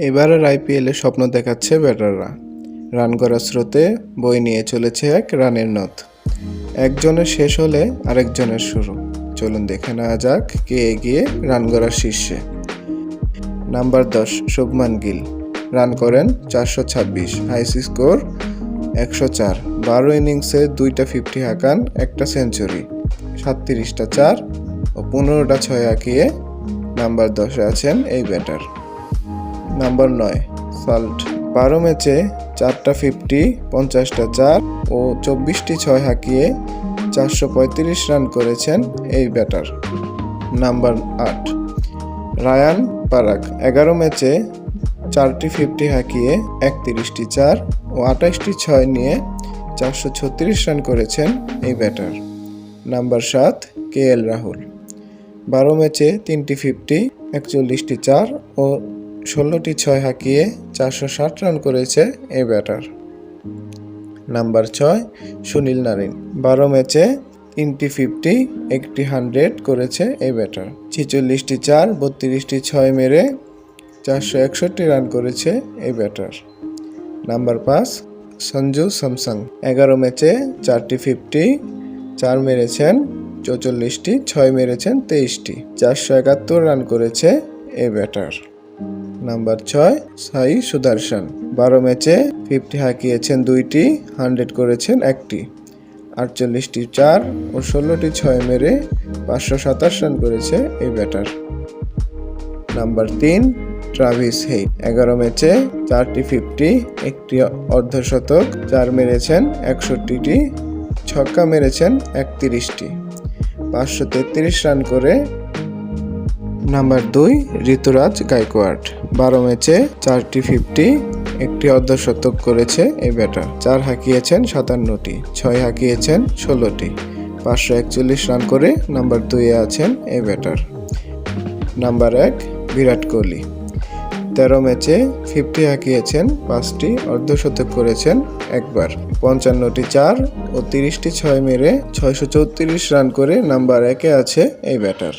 এবারের আইপিএলে স্বপ্ন দেখাচ্ছে ব্যাটাররা। রান করার স্রোতে বই নিয়ে চলেছে এক রানের নথ। একজনের শেষ হলে আরেকজনের শুরু। চলুন দেখে নেওয়া যাক কে এগিয়ে রান করার শীর্ষে। নাম্বার 10 শুভমান গিল রান করেন 426, হাইস্ট স্কোর 104। 12 ইনিংসে 2টা 50 হাঁকান, একটা সেঞ্চুরি, 37টা 4 ও 15টা 6 হাঁকিয়ে নাম্বার 10-এ আছেন এই ব্যাটার। নাম্বার 9 সল্ট 12 ম্যাচে 4টা 50, 50টা 4 ও 24টি 6 হাঁকিয়ে 435 রান করেছেন এই ব্যাটার। নাম্বার 8 রায়ান পারাগ 11 ম্যাচে 4টি 50 হাঁকিয়ে 31টি 4 ও 28টি 6 নিয়ে 436 রান করেছেন এই ব্যাটার। নাম্বার 7 কেএল রাহুল 12 ম্যাচে 3টি 50, 41টি 4 ও 16টি 6 হাঁকিয়ে 460 রান করেছে এই ব্যাটার। নাম্বার 6 সুনীল নারিন 12 ম্যাচে 3টি 50, 1টি 100 করেছে এই ব্যাটার। 46টি 4, 32টি 6 মেরে 461 রান করেছে এই ব্যাটার। নাম্বার 5 সঞ্জু স্যামসং 11 ম্যাচে 4টি 50, 4 মেরেছেন, 44টি 6 মেরেছেন, 23টি, 471 রান করেছে এই ব্যাটার। নাম্বার 6 সাই সুদর্শন 12 ম্যাচে 50 হাঁকিয়েছেন 2টি, 100 করেছেন 1টি, 48টি 4 ও 16টি 6 মেরে 527 রান করেছে এই ব্যাটার। নাম্বার 3 ট্রাভিস হেড 11 ম্যাচে 4টি 50, 1টি অর্ধশতক, 4 মেরেছেন, 61টি, ছক্কা মেরেছেন 31টি, 533 রান করে। নাম্বার 2 ঋতুরাজ গায়কোয়াড় 12 ম্যাচে 4টি 50, 1টি অর্ধশতক করেছে এই ব্যাটার, 4 হাঁকিয়েছেন 57টি, 6 হাঁকিয়েছেন 16টি, 541 রান করে নাম্বার 2-এ আছেন এই ব্যাটার। নাম্বার 1 বিরাট কোহলি 13 ম্যাচে 50 হাঁকিয়েছেন, 5টি অর্ধশতক করেছেন একবার, 55টি 4 ও 30টি 6 মেরে 634 রান করে নাম্বার 1-এ আছে এই ব্যাটার।